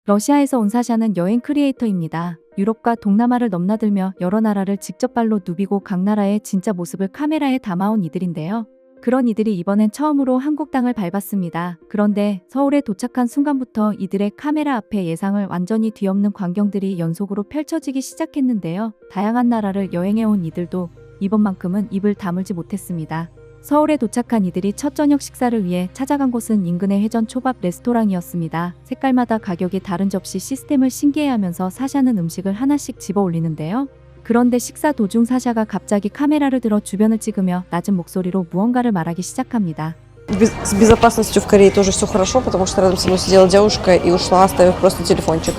러시아에서 온 사샤는 여행 크리에이터입니다. 유럽과 동남아를 넘나들며 여러 나라를 직접 발로 누비고 각 나라의 진짜 모습을 카메라에 담아온 이들인데요. 그런 이들이 이번엔 처음으로 한국 땅을 밟았습니다. 그런데 서울에 도착한 순간부터 이들의 카메라 앞에 예상을 완전히 뒤엎는 광경들이 연속으로 펼쳐지기 시작했는데요. 다양한 나라를 여행해온 이들도 이번만큼은 입을 다물지 못했습니다. 서울에 도착한 이들이 첫 저녁 식사를 위해 찾아간 곳은 인근의 회전 초밥 레스토랑이었습니다. 색깔마다 가격이 다른 접시 시스템을 신기해하면서 사샤는 음식을 하나씩 집어 올리는데요. 그런데 식사 도중 사샤가 갑자기 카메라를 들어 주변을 찍으며 낮은 목소리로 무언가를 말하기 시작합니다. С безопасностью в Корее тоже все хорошо, потому что рядом со мной сидела девушка и ушла, оставив просто телефончик.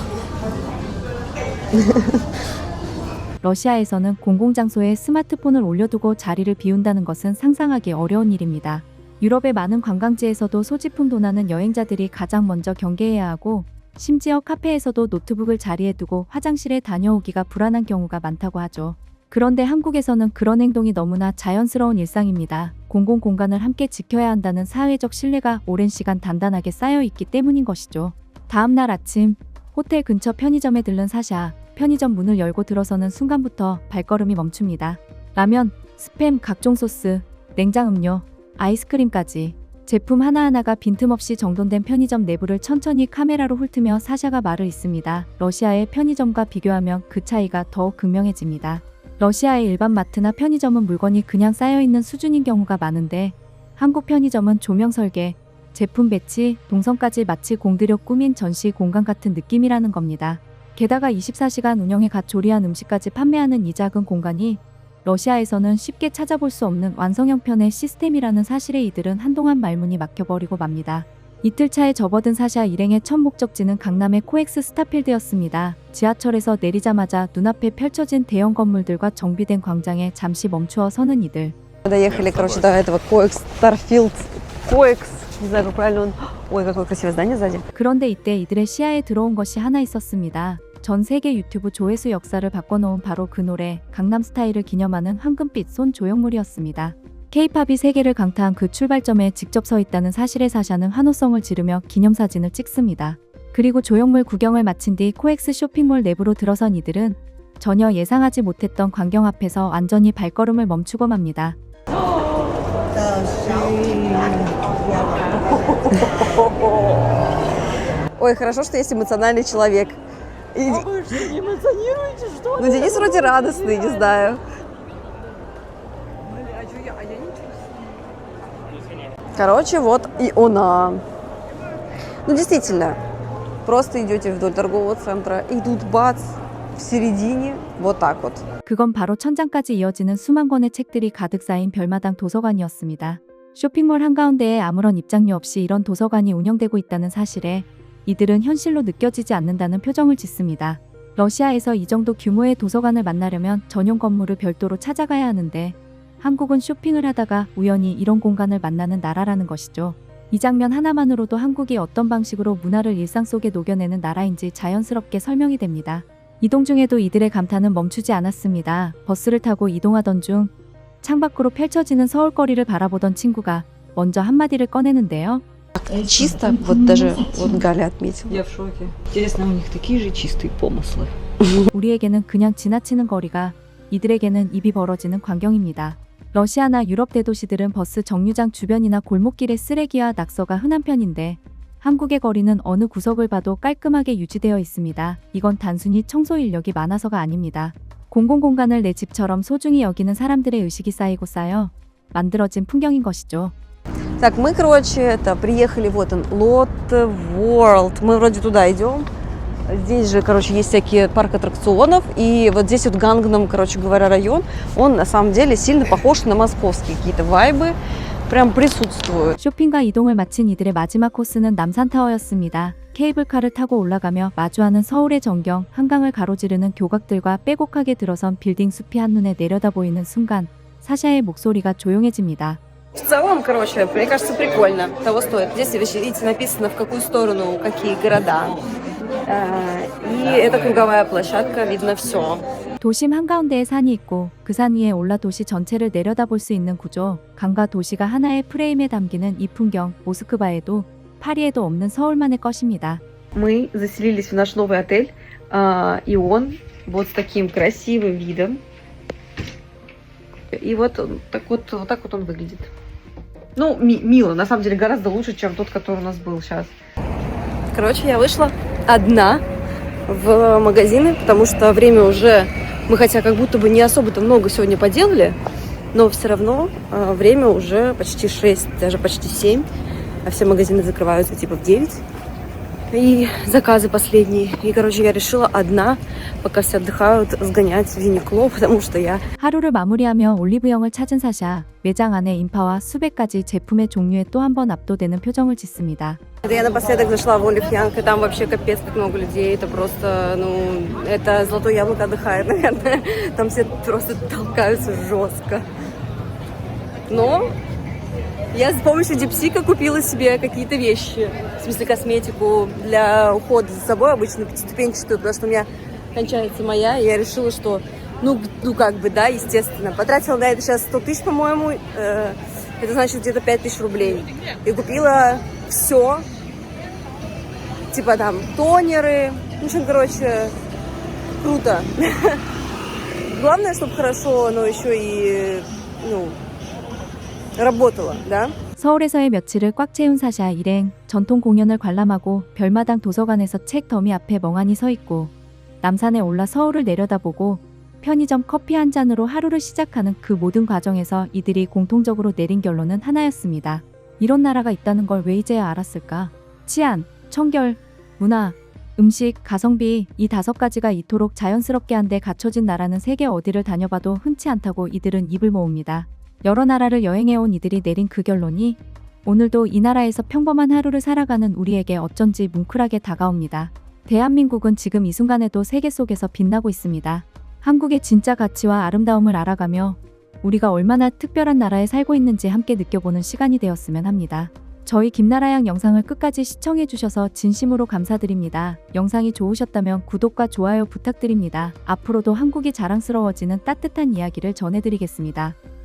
러시아에서는 공공장소에 스마트폰을 올려두고 자리를 비운다는 것은 상상하기 어려운 일입니다. 유럽의 많은 관광지에서도 소지품 도나는 여행자들이 가장 먼저 경계해야 하고 심지어 카페에서도 노트북을 자리에 두고 화장실에 다녀오기가 불안한 경우가 많다고 하죠. 그런데 한국에서는 그런 행동이 너무나 자연스러운 일상입니다. 공공공간을 함께 지켜야 한다는 사회적 신뢰가 오랜 시간 단단하게 쌓여있기 때문인 것이죠. 다음 날 아침 호텔 근처 편의점에 들른 사샤. 편의점 문을 열고 들어서는 순간부터 발걸음이 멈춥니다. 라면, 스팸, 각종 소스, 냉장 음료, 아이스크림까지 제품 하나하나가 빈틈없이 정돈된 편의점 내부를 천천히 카메라로 훑으며 사샤가 말을 잇습니다. 러시아의 편의점과 비교하면 그 차이가 더욱 극명해집니다. 러시아의 일반 마트나 편의점은 물건이 그냥 쌓여있는 수준인 경우가 많은데 한국 편의점은 조명 설계, 제품 배치, 동선까지 마치 공들여 꾸민 전시 공간 같은 느낌이라는 겁니다. 게다가 24시간 운영해 갓 조리한 음식까지 판매하는 이 작은 공간이 러시아에서는 쉽게 찾아볼 수 없는 완성형편의 시스템이라는 사실에 이들은 한동안 말문이 막혀버리고 맙니다. 이틀 차에 접어든 사샤 일행의 첫 목적지는 강남의 코엑스 스타필드였습니다. 지하철에서 내리자마자 눈앞에 펼쳐진 대형 건물들과 정비된 광장에 잠시 멈추어 서는 이들. Доехали, короче, до этого Коекс, Старфилд, Коекс, не знаю, как правильно он... Ой, какое красивое здание сзади. 그런데 이때 이들의 시야에 들어온 것이 하나 있었습니다. 전 세계 유튜브 조회수 역사를 바꿔놓은 바로 그 노래 강남스타일을 기념하는 황금빛 손 조형물이었습니다. K-팝이 세계를 강타한 그 출발점에 직접 서 있다는 사실에 사샤는 환호성을 지르며 기념사진을 찍습니다. 그리고 조형물 구경을 마친 뒤 코엑스 쇼핑몰 내부로 들어선 이들은 전혀 예상하지 못했던 광경 앞에서 완전히 발걸음을 멈추고 맙니다. Ой, хорошо, что есть эмоциональный человек. А вы что, не эмоционируете, что ли? Ну, Денис вроде радостный, не знаю. А я ничего. Короче, вот и она. Ну, действительно, просто идете вдоль торгового центра, и тут бац, в середине, вот так вот. 그건 바로 천장까지 이어지는 수만 권의 책들이 가득 쌓인 별마당 도서관이었습니다. 쇼핑몰 한가운데에 아무런 입장료 없이 이런 도서관이 운영되고 있다는 사실에 이들은 현실로 느껴지지 않는다는 표정을 짓습니다. 러시아에서 이 정도 규모의 도서관을 만나려면 전용 건물을 별도로 찾아가야 하는데 한국은 쇼핑을 하다가 우연히 이런 공간을 만나는 나라라는 것이죠. 이 장면 하나만으로도 한국이 어떤 방식으로 문화를 일상 속에 녹여내는 나라인지 자연스럽게 설명이 됩니다. 이동 중에도 이들의 감탄은 멈추지 않았습니다. 버스를 타고 이동하던 중 창밖으로 펼쳐지는 서울거리를 바라보던 친구가 먼저 한마디를 꺼내는데요. Чисто, вот даже вот Галя отметила. Я в шоке. Интересно, у них такие же чистые помыслы. 우리에게는 그냥 지나치는 거리가 이들에게는 입이 벌어지는 광경입니다. 러시아나 유럽 대도시들은 버스 정류장 주변이나 골목길에 쓰레기와 낙서가 흔한 편인데 한국의 거리는 어느 구석을 봐도 깔끔하게 유지되어 있습니다. 이건 단순히 청소 인력이 많아서가 아닙니다. 공공공간을 내 집처럼 소중히 여기는 사람들의 의식이 쌓이고 쌓여 만들어진 풍경인 것이죠. Так, мы, короче, приехали, вот он, Lot World. Мы вроде туда идем. Здесь же, короче, есть всякие парк аттракционов. И вот здесь вот Гангнам, короче говоря, район, он на самом деле сильно похож на московские какие-то вайбы. прям присутствуют. 쇼핑과 이동을 마친 이들의 마지막 코스는 남산타워였습니다. 케이블카를 타고 올라가며 마주하는 서울의 전경, 한강을 가로지르는 교각들과 빼곡하게 들어선 빌딩 숲이 한눈에 내려다 보이는 순간 사샤의 목소리가 조용해집니다. В целом, короче, мне кажется, прикольно. Того стоит. Здесь, видите, написано, в какую сторону, какие города. И это круговая площадка, видно все. 도심 한가운데에 산이 있고 그 산 위에 올라 도시 전체를 내려다볼 수 있는 구조. 강과 도시가 하나의 프레임에 담기는 이 풍경, 모스크바에도 파리에도 없는 서울만의 것입니다. Мы заселились в наш новый отель, и он вот с таким красивым видом. И вот так вот он выглядит. Ну, мило, на самом деле гораздо лучше, чем тот, который у нас был сейчас. Короче, я вышла одна в магазины, потому что время уже... Мы хотя как будто бы не особо-то много сегодня поделали, но все равно время уже почти 6, даже почти 7, а все магазины закрываются типа в 9. И заказы последние. И, короче, я решила одна, пока все отдыхают, сгонять в Юникло, потому что я... 하루를 마무리하며 올리브영을 찾은 사샤. 매장 안의 인파와 수백 가지 제품의 종류에 또 한 번 압도되는 표정을 짓습니다. Это я напоследок зашла в Олифьянг, и там вообще капец как много людей. Это просто, ну, это золотое яблоко отдыхает, наверное. Там все просто толкаются жестко. Но я с помощью дипсика купила себе какие-то вещи. В смысле, косметику для ухода за собой, обычно пятиступенчатую, потому что у меня кончается моя, и я решила, что, ну как бы, да, естественно. Потратила на это сейчас 100 тысяч, по-моему, это значит где-то 5000 рублей. И купила все, типа там тонеры, в общем, короче, круто. Главное, чтобы хорошо, но еще и, ну, работало, да? 서울에서의 며칠을 꽉 채운 사샤 일행, 전통 공연을 관람하고 별마당 도서관에서 책 더미 앞에 멍하니 서 있고 남산에 올라 서울을 내려다보고 편의점 커피 한 잔으로 하루를 시작하는 그 모든 과정에서 이들이 공통적으로 내린 결론은 하나였습니다. 이런 나라가 있다는 걸 왜 이제야 알았을까? 치안, 청결, 문화, 음식, 가성비 이 5가지가 이토록 자연스럽게 한데 갖춰진 나라는 세계 어디를 다녀봐도 흔치 않다고 이들은 입을 모읍니다. 여러 나라를 여행해온 이들이 내린 그 결론이 오늘도 이 나라에서 평범한 하루를 살아가는 우리에게 어쩐지 뭉클하게 다가옵니다. 대한민국은 지금 이 순간에도 세계 속에서 빛나고 있습니다. 한국의 진짜 가치와 아름다움을 알아가며 우리가 얼마나 특별한 나라에 살고 있는지 함께 느껴보는 시간이 되었으면 합니다. 저희 김나라양 영상을 끝까지 시청해주셔서 진심으로 감사드립니다. 영상이 좋으셨다면 구독과 좋아요 부탁드립니다. 앞으로도 한국이 자랑스러워지는 따뜻한 이야기를 전해드리겠습니다.